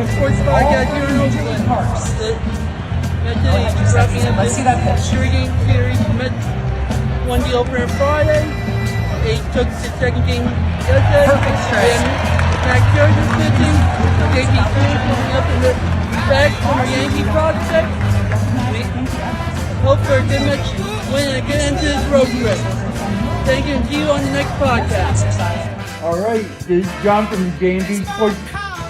Sports podcast here in Oakland. Mets wrapping up this three-game series. Mets won the opener Friday. They took the second game yesterday. Perfect stretch. Max Scherzer pitching. JP coming up in the back from the Yankee project. We hope for a good match win and get into this road trip. Thank you and see you on the next podcast. All right, this is John from the J&B Sports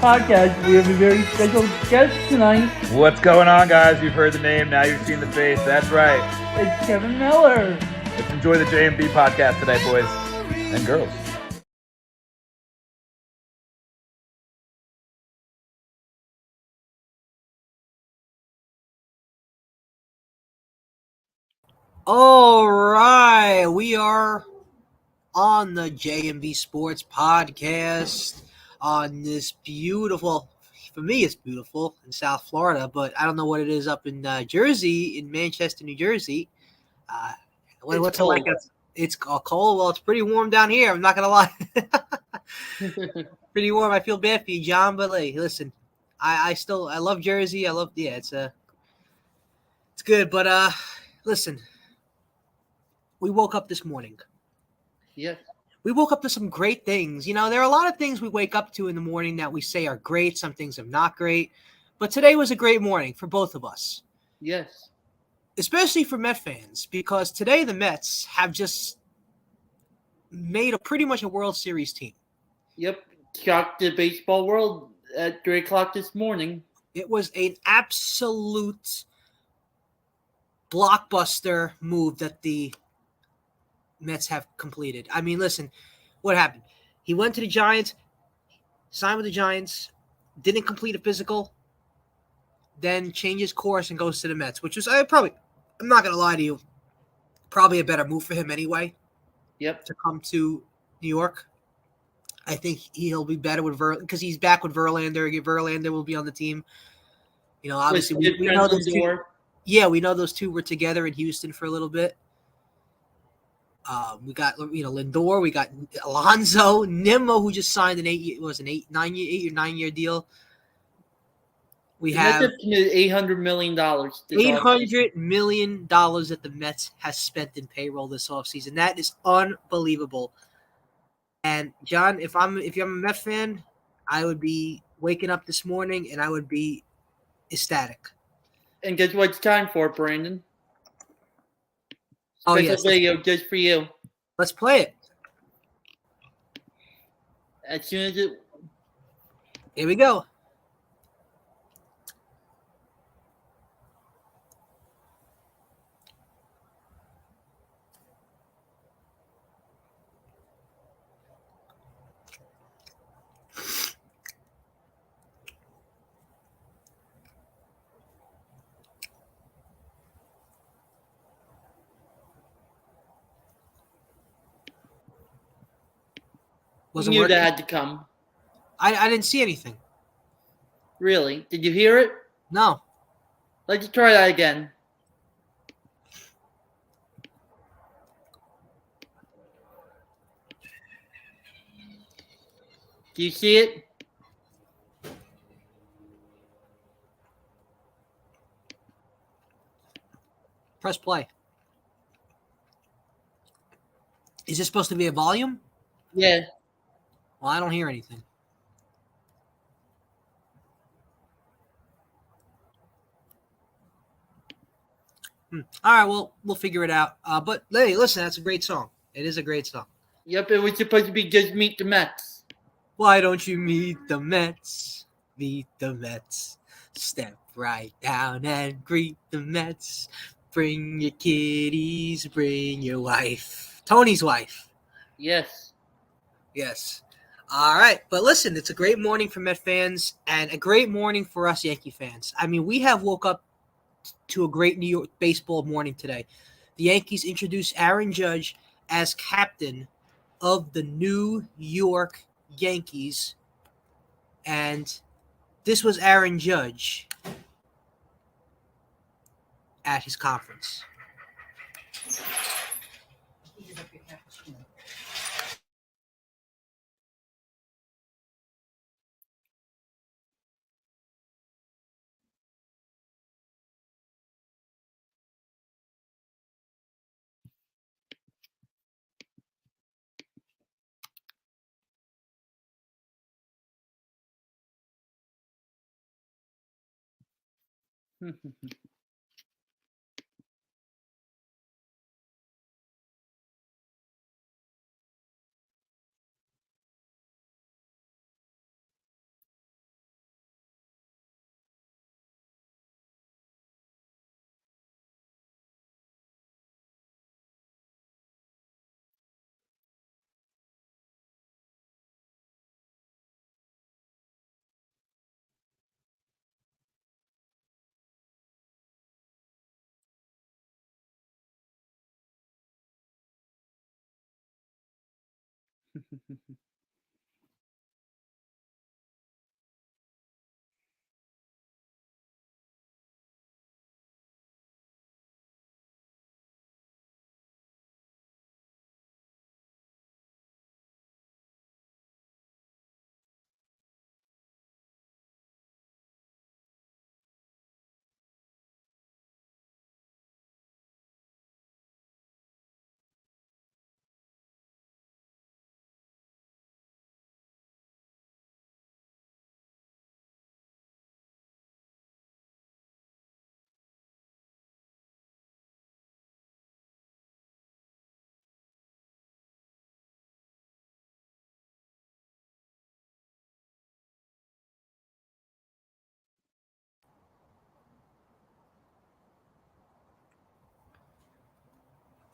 Podcast. We have a very special guest tonight. What's going on, guys? You've heard the name, now you've seen the face. That's right. It's Kevin Miller. Let's enjoy the J&B podcast today, boys and girls. All right, we are on the J&B Sports Podcast on this beautiful, for me it's beautiful in South Florida, but I don't know what it is up in Jersey, in Manchester, New Jersey. What's it like? It's cold. Well, it's pretty warm down here. I'm not gonna lie. Pretty warm. I feel bad for you, John, but like, listen, I love Jersey. It's good, but listen. We woke up this morning. Yes. We woke up to some great things. You know, there are a lot of things we wake up to in the morning that we say are great. Some things are not great. But today was a great morning for both of us. Yes. Especially for Met fans, because today the Mets have just made pretty much a World Series team. Yep. Shocked the baseball world at 3 o'clock this morning. It was an absolute blockbuster move that the Mets have completed. I mean, listen, what happened? He went to the Giants, signed with the Giants, didn't complete a physical, then changes course and goes to the Mets, which was I'm not going to lie to you, probably a better move for him anyway. Yep. To come to New York. I think he'll be better with because he's back with Verlander. Verlander will be on the team. You know, obviously we know those two. Yeah, we know those two were together in Houston for a little bit. We got Lindor, we got Alonso, Nimmo, who just signed an 9 year deal. We have $800 million. $800 million that the Mets has spent in payroll this offseason. That is unbelievable. And John, if I'm a Met fan, I would be waking up this morning and I would be ecstatic. And guess what it's time for, Brandon? Oh, yes. Video just for you. Let's play it. As soon as it... Here we go. You knew that had to come. I didn't see anything. Really? Did you hear it? No. Let's try that again. Do you see it? Press play. Is this supposed to be a volume? Yeah. Well, I don't hear anything. All right, well, we'll figure it out. But hey, listen, that's a great song. It is a great song. Yep, it was supposed to be just Meet the Mets. Why don't you meet the Mets? Meet the Mets. Step right down and greet the Mets. Bring your kitties, bring your wife. Tony's wife. Yes. Yes. All right. But listen, it's a great morning for Met fans and a great morning for us Yankee fans. I mean, we have woke up to a great New York baseball morning today. The Yankees introduced Aaron Judge as captain of the New York Yankees. And this was Aaron Judge at his conference.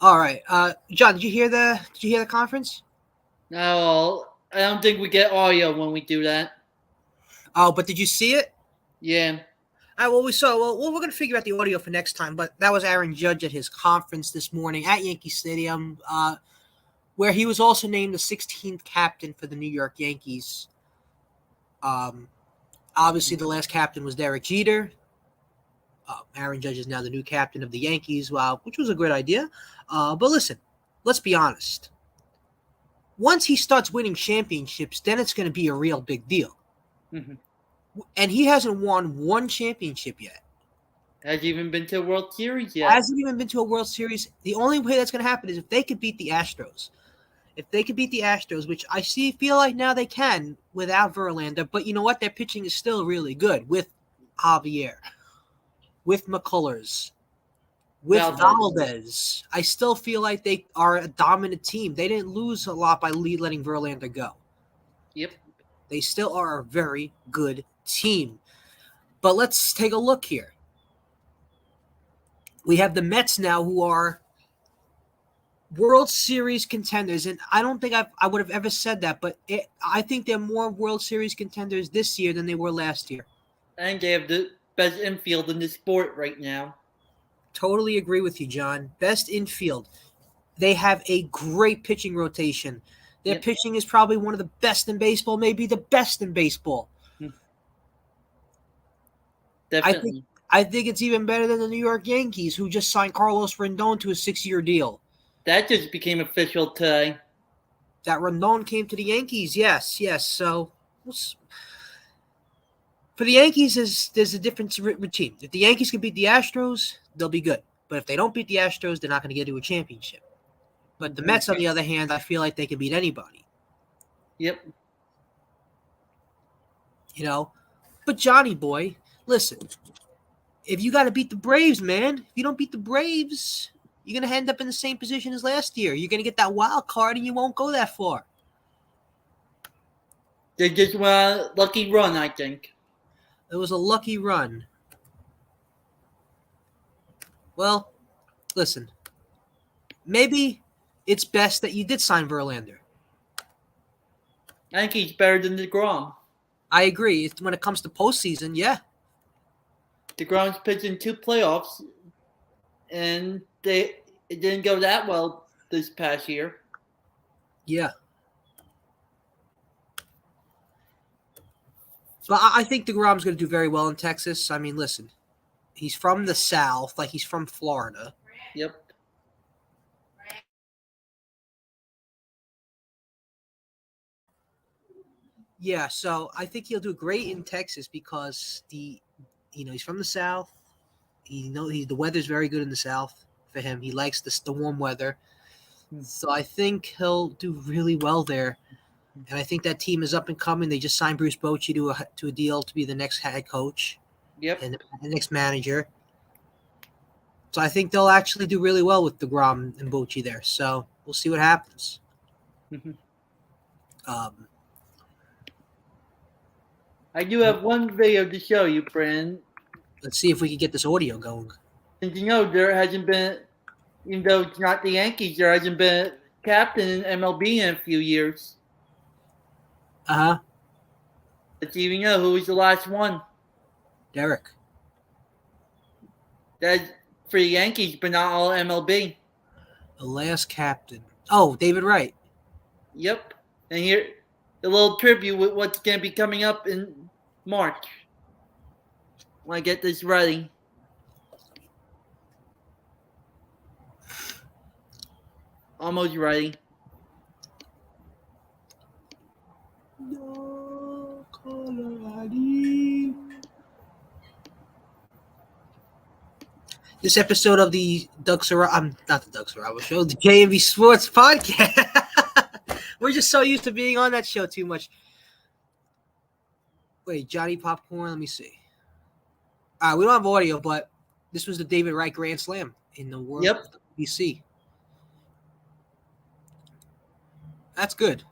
All right, John, did you hear the conference? No, I don't think we get audio when we do that. Oh, but did you see it? Yeah. Well, we saw. Well, we're gonna figure out the audio for next time. But that was Aaron Judge at his conference this morning at Yankee Stadium, where he was also named the 16th captain for the New York Yankees. Um, Obviously, the last captain was Derek Jeter. Aaron Judge is now the new captain of the Yankees, which was a great idea. But listen, let's be honest. Once he starts winning championships, then it's going to be a real big deal. Mhm. And he hasn't won one championship yet. Has even been to a World Series yet. Hasn't even been to a World Series. The only way that's going to happen is if they could beat the Astros. If they could beat the Astros, which I feel like now they can without Verlander. But you know what? Their pitching is still really good with Javier, with McCullers, with Valdez. I still feel like they are a dominant team. They didn't lose a lot by letting Verlander go. Yep. They still are a very good team. But let's take a look here. We have the Mets now, who are World Series contenders, and I don't think I would have ever said that, but I think they're more World Series contenders this year than they were last year. And they have the best infield in the sport right now. Totally agree with you, John. Best infield. They have a great pitching rotation. Their pitching is probably one of the best in baseball, maybe the best in baseball. Definitely. I think it's even better than the New York Yankees, who just signed Carlos Rendon to a 6-year deal. That just became official today. That Rendon came to the Yankees, yes. So for the Yankees, there's a different routine. If the Yankees can beat the Astros, they'll be good. But if they don't beat the Astros, they're not going to get to a championship. But the Mets, on the other hand, I feel like they can beat anybody. Yep. You know? But Johnny boy, listen. If you got to beat the Braves, man, if you don't beat the Braves, you're going to end up in the same position as last year. You're going to get that wild card and you won't go that far. They just went a lucky run, I think. It was a lucky run. Well, listen. Maybe it's best that you did sign Verlander. I think he's better than DeGrom. I agree. When it comes to postseason, yeah. DeGrom's pitched in 2 playoffs, and it didn't go that well this past year. Yeah. But I think DeGrom's going to do very well in Texas. I mean, listen. He's from the South, like he's from Florida. Yep. Yeah, so I think he'll do great in Texas because he's from the South. The weather's very good in the South for him. He likes the warm weather. So I think he'll do really well there. And I think that team is up and coming. They just signed Bruce Bochy to a deal to be the next head coach. Yep. and the next manager. So I think they'll actually do really well with DeGrom and Bochy there. So we'll see what happens. Um, I do have one video to show you, Brandon. let's see if we can get this audio going. Since you know there hasn't been, even though it's not the Yankees, there hasn't been a captain in MLB in a few years. Uh-huh. Let's even know who was the last one. Derek. That's for the Yankees, but not all MLB. The last captain. Oh, David Wright. Yep. And here, a little tribute with what's going to be coming up in March. When I get this ready. Almost ready. No, this episode of the not the Doug Sarabo show, the JMV Sports Podcast. We're just so used to being on that show too much. Wait, Johnny Popcorn, let me see. All right, we don't have audio, but this was the David Wright Grand Slam in the World Yep. of BC. That's good.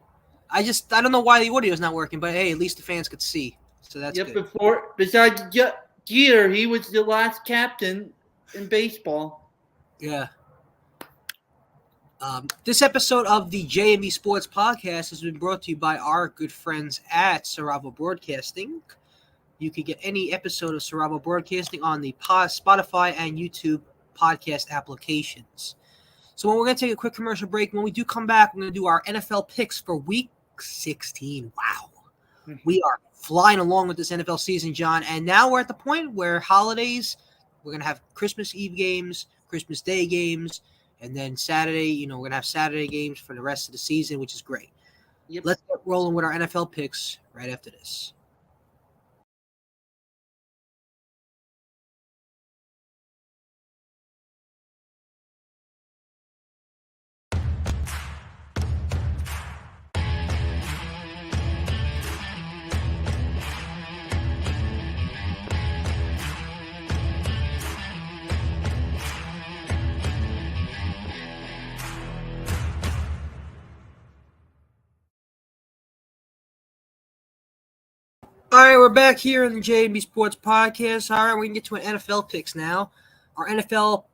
I don't know why the audio is not working, but hey, at least the fans could see. So that's good. Besides Jeter, he was the last captain in baseball. Yeah. This episode of the JMB Sports Podcast has been brought to you by our good friends at Saravo Broadcasting. You can get any episode of Saravo Broadcasting on the Spotify and YouTube podcast applications. So we're going to take a quick commercial break. When we do come back, we're going to do our NFL picks for Week 16. Wow. We are flying along with this NFL season, John. And now we're at the point where holidays, we're going to have Christmas Eve games, Christmas Day games, and then Saturday, we're going to have Saturday games for the rest of the season, which is great. Yep. Let's get rolling with our NFL picks right after this. All right, we're back here in the JB Sports Podcast. All right, we can get to an NFL picks now. Our NFL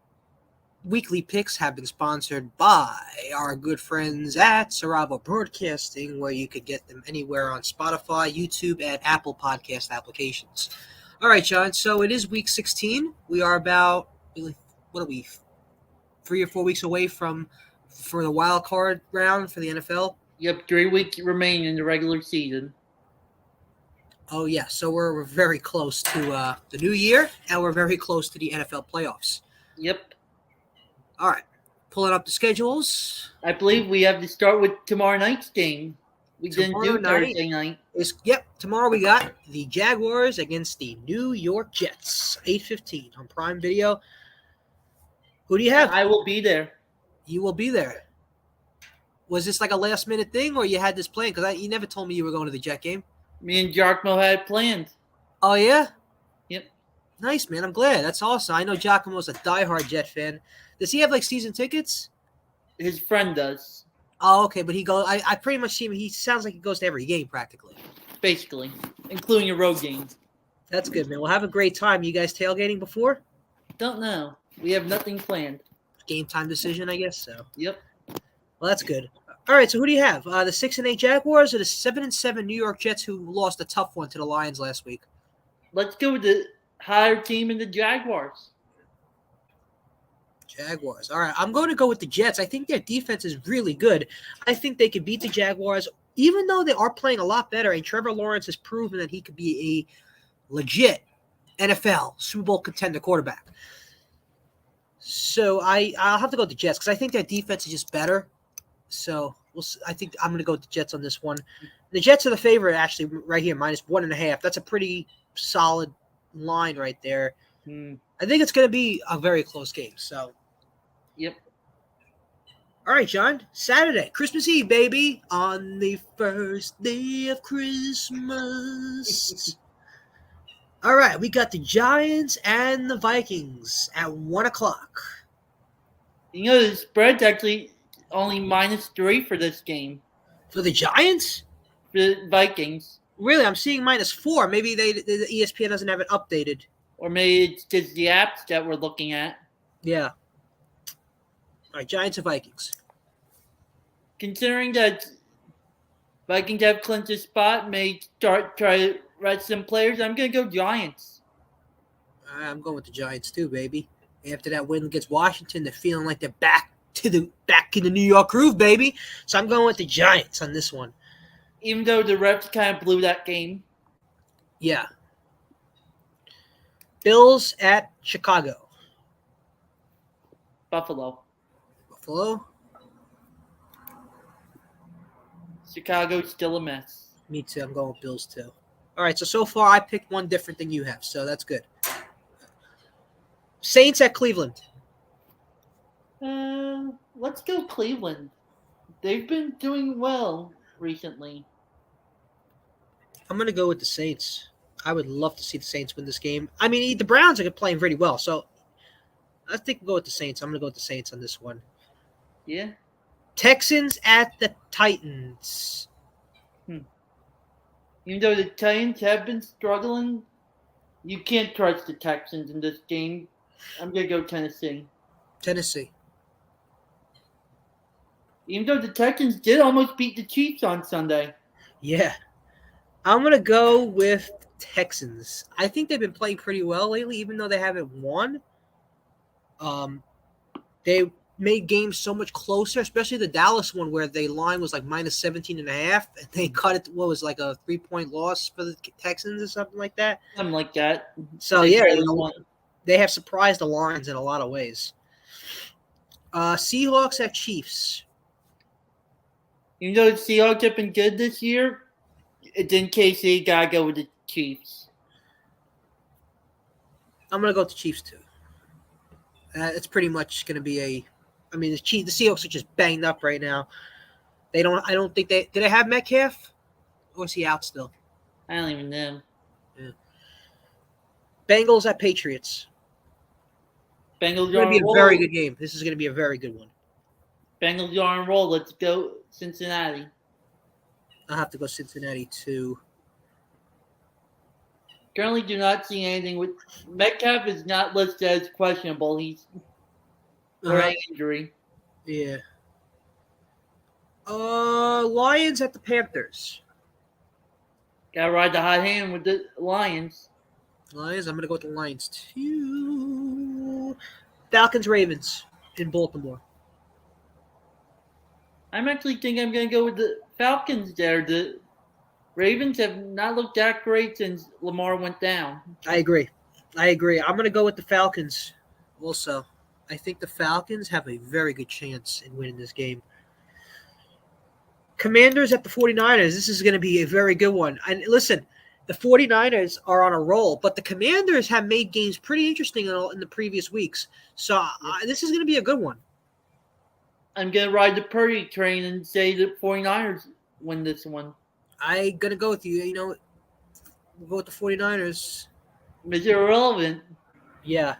weekly picks have been sponsored by our good friends at Saravo Broadcasting, where you could get them anywhere on Spotify, YouTube, and Apple Podcast applications. All right, John, so it is Week 16. We are about, 3 or 4 weeks away for the wild card round for the NFL. Yep, 3 weeks remain in the regular season. Oh, yeah. So we're very close to the new year, and we're very close to the NFL playoffs. Yep. All right. Pulling up the schedules. I believe we have to start with tomorrow night's game. We didn't do Thursday night. Tomorrow we got the Jaguars against the New York Jets, 8:15 on Prime Video. Who do you have? I will be there. You will be there. Was this like a last-minute thing, or you had this planned? Because you never told me you were going to the Jet game. Me and Giacomo had planned. Oh, yeah? Yep. Nice, man. I'm glad. That's awesome. I know Giacomo's a diehard Jet fan. Does he have, season tickets? His friend does. Oh, okay. But he goes. I pretty much see him. He sounds like he goes to every game practically. Basically, including a road game. That's good, man. We'll have a great time. You guys tailgating before? Don't know. We have nothing planned. Game time decision, I guess so. Yep. Well, that's good. All right, so who do you have? The 6-8 Jaguars or the 7-7 New York Jets, who lost a tough one to the Lions last week? Let's go with the higher team in the Jaguars. Jaguars. All right, I'm going to go with the Jets. I think their defense is really good. I think they could beat the Jaguars, even though they are playing a lot better, and Trevor Lawrence has proven that he could be a legit NFL Super Bowl contender quarterback. So I'll have to go with the Jets because I think their defense is just better. So I think I'm going to go with the Jets on this one. The Jets are the favorite, actually, right here, -1.5. That's a pretty solid line right there. I think it's going to be a very close game. So, yep. All right, John. Saturday, Christmas Eve, baby, on the first day of Christmas. All right, we got the Giants and the Vikings at 1 o'clock. You know, the spread's actually only -3 for this game. For the Giants? For the Vikings. Really, I'm seeing -4. Maybe the ESPN doesn't have it updated. Or maybe it's just the apps that we're looking at. Yeah. All right, Giants and Vikings. Considering that Vikings have clinched a spot, may try to rest some players, I'm going to go Giants. I'm going with the Giants too, baby. After that win against Washington, they're feeling like they're back in the New York groove, baby. So I'm going with the Giants on this one. Even though the refs kind of blew that game. Yeah. Bills at Chicago. Buffalo. Buffalo. Chicago's still a mess. Me too. I'm going with Bills too. All right. So far, I picked one different than you have, so that's good. Saints at Cleveland. Let's go Cleveland. They've been doing well recently. I'm going to go with the Saints. I would love to see the Saints win this game. I mean, the Browns are playing pretty well, so I think we'll go with the Saints. I'm going to go with the Saints on this one. Yeah. Texans at the Titans. Even though the Titans have been struggling, you can't trust the Texans in this game. I'm going to go Tennessee. Tennessee. Even though the Texans did almost beat the Chiefs on Sunday. Yeah. I'm going to go with Texans. I think they've been playing pretty well lately, even though they haven't won. They made games so much closer, especially the Dallas one where the line was like -17.5, and they cut it to what was like a 3-point loss for the Texans or something like that. Something like that. So, They yeah, barely won. they have surprised the lines in a lot of ways. Seahawks at Chiefs. Even though the Seahawks have been good this year, it's in case they got to go with the Chiefs. I'm going to go with the Chiefs too. It's pretty much going to be the Seahawks are just banged up right now. I don't think did they have Metcalf? Or is he out still? I don't even know. Yeah. Bengals at Patriots. Bengals It's are going to be on a roll. very good game. This is going to be a very good one. Bengals are on roll. Let's go Cincinnati. I'll have to go Cincinnati too. Currently do not see anything with Metcalf is not listed as questionable. He's for an injury. Yeah. Lions at the Panthers. Gotta ride the hot hand with the Lions. Lions. I'm going to go with the Lions too. Falcons Ravens in Baltimore. I'm actually thinking I'm gonna go with the Falcons there. The Ravens have not looked that great since Lamar went down. I agree. I'm going to go with the Falcons also. I think the Falcons have a very good chance in winning this game. Commanders at the 49ers. This is going to be a very good one. And listen, the 49ers are on a roll, but the Commanders have made games pretty interesting in the previous weeks. So this is going to be a good one. I'm gonna ride the Purdy train and say the 49ers win this one. I'm going to go with you. We'll go with the 49ers. It's irrelevant. Yeah.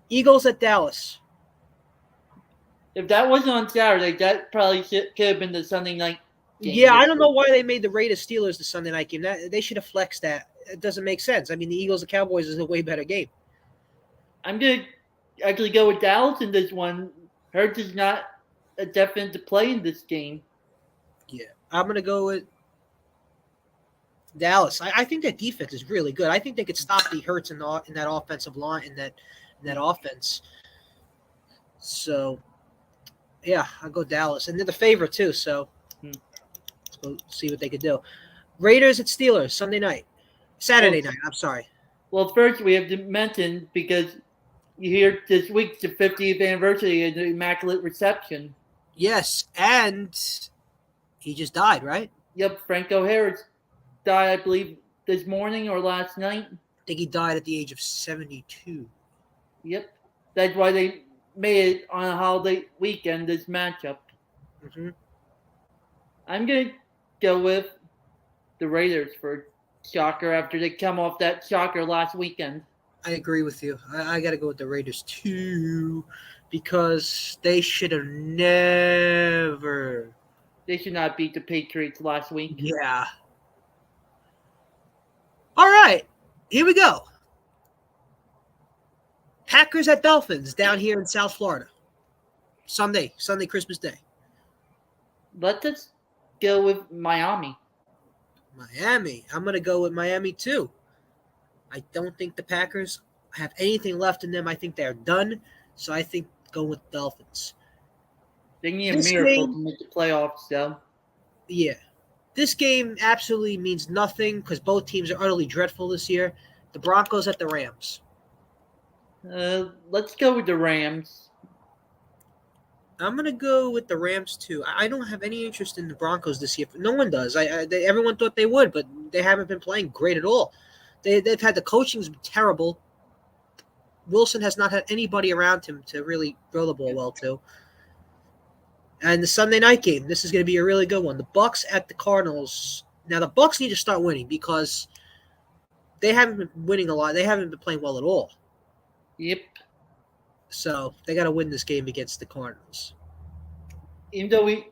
Eagles at Dallas. If that wasn't on Saturday, that probably could have been the Sunday night game. Yeah, I don't know why they made the Raiders Steelers the Sunday night game. They should have flexed that. It doesn't make sense. I mean, the Eagles and Cowboys is a way better game. I'm going to actually go with Dallas in this one. Hurts is not a definite to play in this game. Yeah. I'm going to go with Dallas. I think that defense is really good. I think they could stop the Hurts in that offensive line, in that offense. So, yeah, I'll go Dallas. And they're the favorite, too, so let's go see what they could do. Raiders at Steelers, Saturday night, I'm sorry. Well, first we have to mention, because you hear this week's the 50th anniversary of the Immaculate Reception. Yes, and he just died, right? Yep, Franco Harris died, I believe, this morning or last night. I think he died at the age of 72. Yep. That's why they made it on a holiday weekend, this matchup. Mm-hmm. I'm going to go with the Raiders for shocker after they come off that shocker last weekend. I agree with you. I got to go with the Raiders too, because they should have never. They should not beat the Patriots last week. Yeah. All right, here we go. Packers at Dolphins down here in South Florida. Sunday, Christmas Day. Let us go with Miami. Miami. I'm going to go with Miami too. I don't think the Packers have anything left in them. I think they're done. So I think go with Dolphins. They need a miracle to make the playoffs, though. Yeah. This game absolutely means nothing because both teams are utterly dreadful this year. The Broncos at the Rams. Let's go with the Rams. I'm going to go with the Rams too. I don't have any interest in the Broncos this year. No one does. Everyone thought they would, but they haven't been playing great at all. They've had the coaching's been terrible. Wilson has not had anybody around him to really throw the ball well to. And the Sunday night game, this is going to be a really good one. The Bucs at the Cardinals. Now, the Bucs need to start winning because they haven't been winning a lot. They haven't been playing well at all. Yep. So they got to win this game against the Cardinals. Even though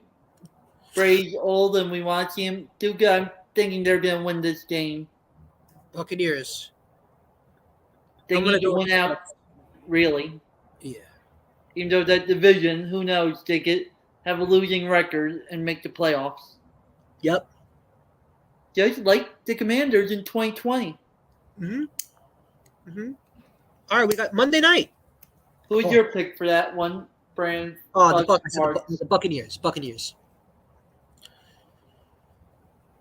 Brady's old and we want to see him do good, I'm thinking they're going to win this game. Buccaneers. They need to win out, really. Yeah. Even though that division, who knows, they could have a losing record and make the playoffs. Yep. Just like the Commanders in 2020. All right, we got Monday night. Who's your pick for that one, Brand? The Buccaneers.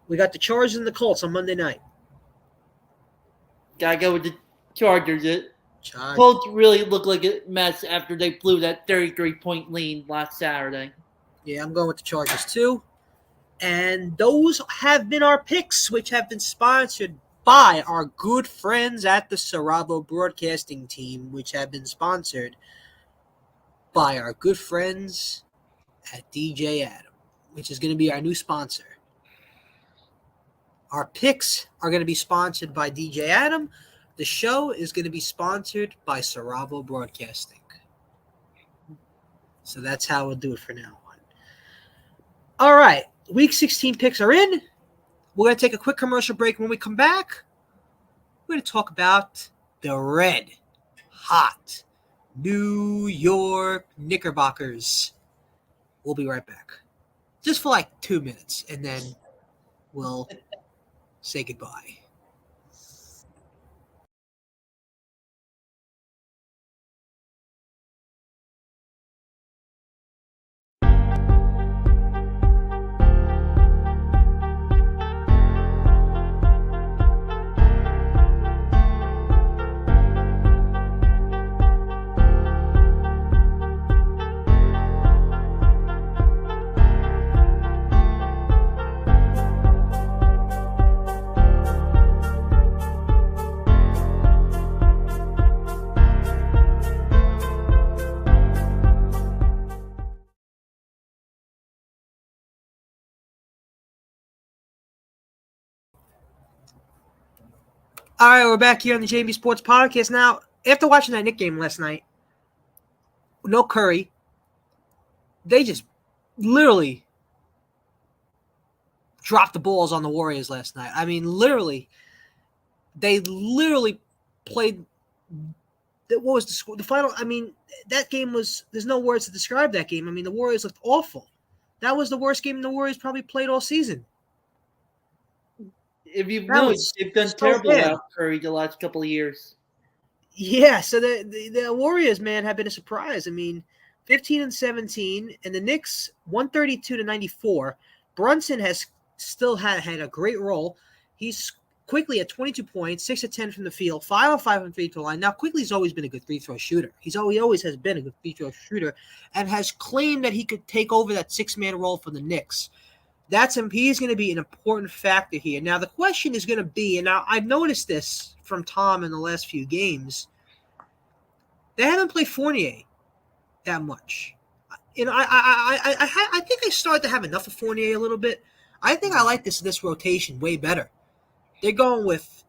We got the Chargers and the Colts on Monday night. Gotta go with the Chargers. Colts really look like a mess after they blew that 33-point lead last Saturday. Yeah, I'm going with the Chargers too. And those have been our picks, which have been sponsored by our good friends at the Saravo Broadcasting Team, which have been sponsored by our good friends at DJ Adam, which is going to be our new sponsor. Our picks are going to be sponsored by DJ Adam. The show is going to be sponsored by Saravo Broadcasting. So that's how we'll do it for now on. All right. Week 16 picks are in. We're going to take a quick commercial break. When we come back, we're going to talk about the red hot New York Knickerbockers. We'll be right back. Just for like 2 minutes, and then we'll say goodbye. All right, we're back here on the JB Sports Podcast. Now, after watching that Knick game last night, no Curry, they just literally dropped the balls on the Warriors last night. I mean, they literally played. What was the score? The final? I mean, that game was. There's no words to describe that game. I mean, the Warriors looked awful. That was the worst game the Warriors probably played all season. If you've noticed, they've done terrible without Curry the last couple of years. Yeah, so the Warriors, man, have been a surprise. I mean, 15-17, and the Knicks 132-94. Brunson has still had a great role. He's quickly at 22 points, 6 of 10 from the field, 5 of 5 from the free throw line. Now, Quickly's always been a good free throw shooter. He always has been a good free throw shooter, and has claimed that he could take over that 6-man role for the Knicks. He's going to be an important factor here. Now, the question is going to be, and now I've noticed this from Tom in the last few games, they haven't played Fournier that much. You know, I think I started to have enough of Fournier a little bit. I think I like this rotation way better They're going with,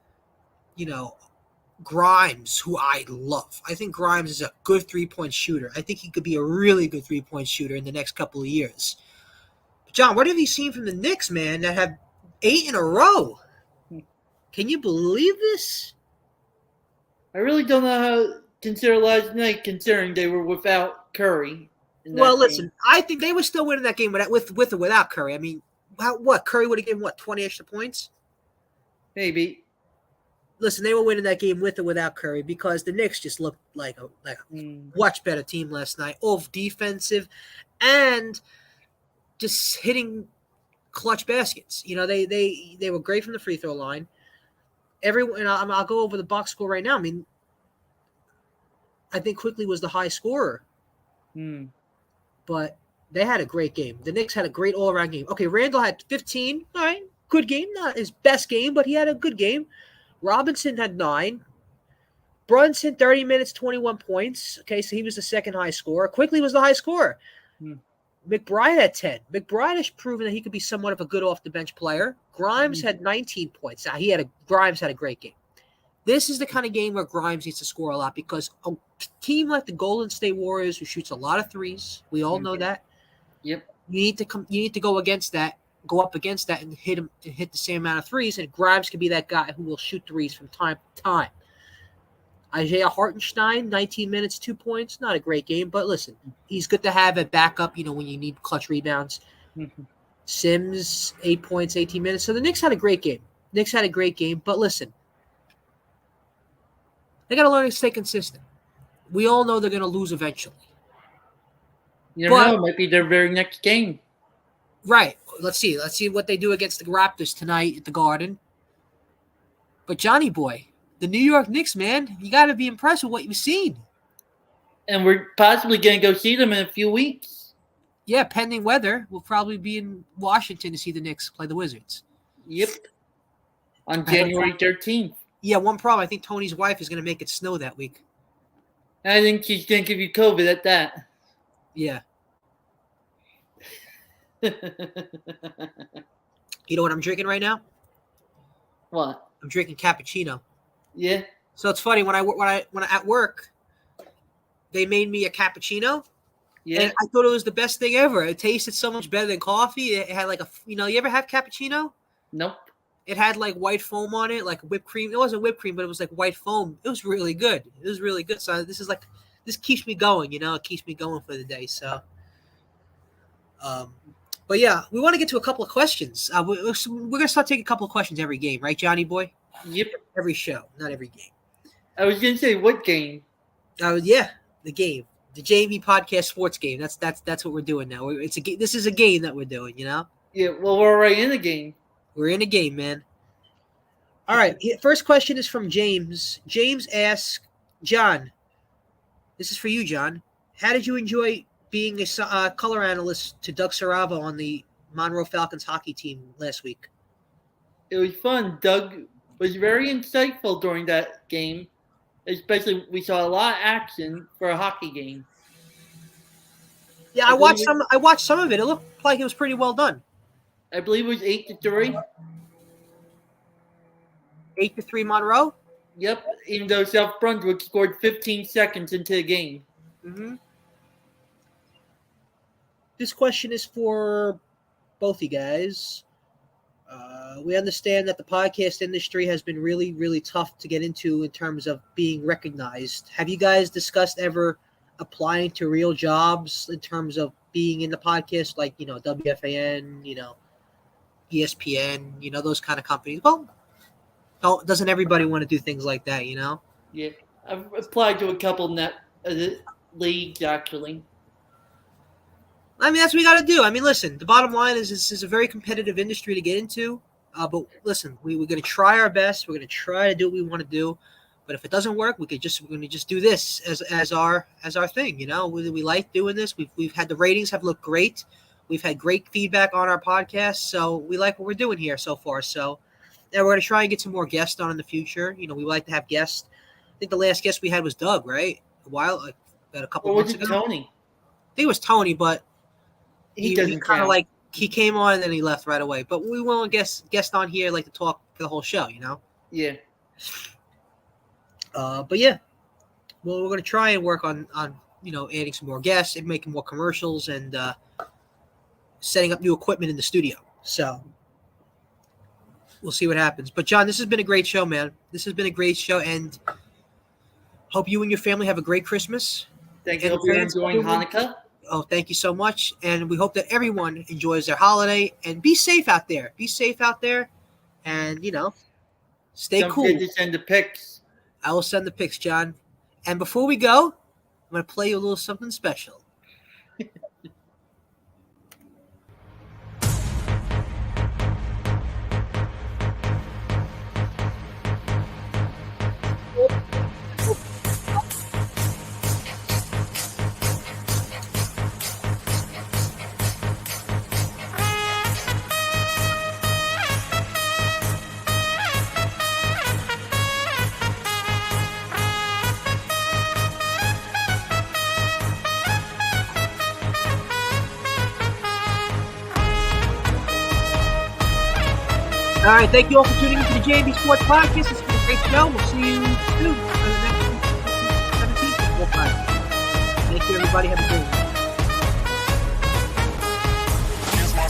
Grimes, who I love. I think Grimes is a good 3-point shooter. I think he could be a really good 3-point shooter in the next couple of years. But John, what have you seen from the Knicks, man, that have 8 in a row? Can you believe this? I really don't know how to consider last night, considering they were without Curry. Well, listen, I think they were still winning that game with or without Curry. I mean, Curry would have given 20 extra points? Maybe. Listen, they were winning that game with or without Curry because the Knicks just looked like a much better team last night, both defensive and just hitting clutch baskets. They were great from the free throw line. And I'll go over the box score right now. I mean, I think Quickly was the high scorer. But they had a great game. The Knicks had a great all-around game. Okay, Randall had 15. All right, good game. Not his best game, but he had a good game. Robinson had 9. Brunson, 30 minutes, 21 points. Okay, so he was the second high scorer. Quickly was the high scorer. McBride had 10. McBride has proven that he could be somewhat of a good off-the-bench player. Grimes had 19 points. Now, Grimes had a great game. This is the kind of game where Grimes needs to score a lot because a team like the Golden State Warriors, who shoots a lot of threes, we all know that. Yep. You need to go up against that, and hit the same amount of threes. And Grimes can be that guy who will shoot threes from time to time. Isaiah Hartenstein, 19 minutes, 2 points. Not a great game, but listen, he's good to have at backup. When you need clutch rebounds. Sims, 8 points, 18 minutes. So the Knicks had a great game. But listen, they got to learn to stay consistent. We all know they're going to lose eventually. You never know. It might be their very next game. Right. Let's see. Let's see what they do against the Raptors tonight at the Garden. But Johnny boy, the New York Knicks, man, you got to be impressed with what you've seen. And we're possibly going to go see them in a few weeks. Yeah, pending weather. We'll probably be in Washington to see the Knicks play the Wizards. Yep. On January 13th. Yeah, one problem. I think Tony's wife is going to make it snow that week. I think she's going to give you COVID at that. Yeah. You know what I'm drinking right now? What? I'm drinking cappuccino. Yeah. So it's funny when I at work, they made me a cappuccino. Yeah. And I thought it was the best thing ever. It tasted so much better than coffee. It had like you ever have cappuccino? Nope. It had like white foam on it, like whipped cream. It wasn't whipped cream, but it was like white foam. It was really good. So this keeps me going, it keeps me going for the day. So, but yeah, we want to get to a couple of questions. We're going to start taking a couple of questions every game, right, Johnny boy? Yep. Every show, not every game. I was going to say, what game? Yeah, the game. The JV Podcast Sports game. That's what we're doing now. This is a game that we're doing, Yeah, well, we're already in the game. We're in a game, man. All right. First question is from James. James asks, John, this is for you, John. How did you enjoy being a color analyst to Doug Saravo on the Monroe Falcons hockey team last week? It was fun. Doug was very insightful during that game. Especially, we saw a lot of action for a hockey game. Yeah, I watched some of it. It looked like it was pretty well done. I believe it was 8-3. 8-3 Monroe? Yep, even though South Brunswick scored 15 seconds into the game. Mm-hmm. This question is for both you guys. We understand that the podcast industry has been really, really tough to get into in terms of being recognized. Have you guys discussed ever applying to real jobs in terms of being in the podcast, like, WFAN, ESPN, those kind of companies? Well, doesn't everybody want to do things like that, Yeah, I've applied to a couple leagues, actually. I mean, that's what we got to do. I mean, listen, the bottom line is this is a very competitive industry to get into. But listen, we're going to try our best. We're going to try to do what we want to do. But if it doesn't work, we're going to just do this as our thing. We like doing this. We've had the ratings have looked great. We've had great feedback on our podcast, so we like what we're doing here so far. So, yeah, we're going to try and get some more guests on in the future. We like to have guests. I think the last guest we had was Doug, right? A couple months ago. Tony? I think it was Tony, but he kind of like he came on and then he left right away. But we want to guest on here like to talk for the whole show, you know. Yeah. But yeah, well, we're gonna try and work on adding some more guests and making more commercials and setting up new equipment in the studio. So we'll see what happens. But John, this has been a great show, man. This has been a great show, and hope you and your family have a great Christmas. Thank you. And Hope you're fans, enjoying everyone- Hanukkah. Oh, thank you so much. And we hope that everyone enjoys their holiday and be safe out there. Be safe out there and, stay Don't cool. forget to send the pics. I will send the pics, John. And before we go, I'm going to play you a little something special. All right, thank you all for tuning into the JB Sports Podcast. It's been a great show. We'll see you soon for the next 17th Sports Podcast. Thank you, everybody. Have a great one.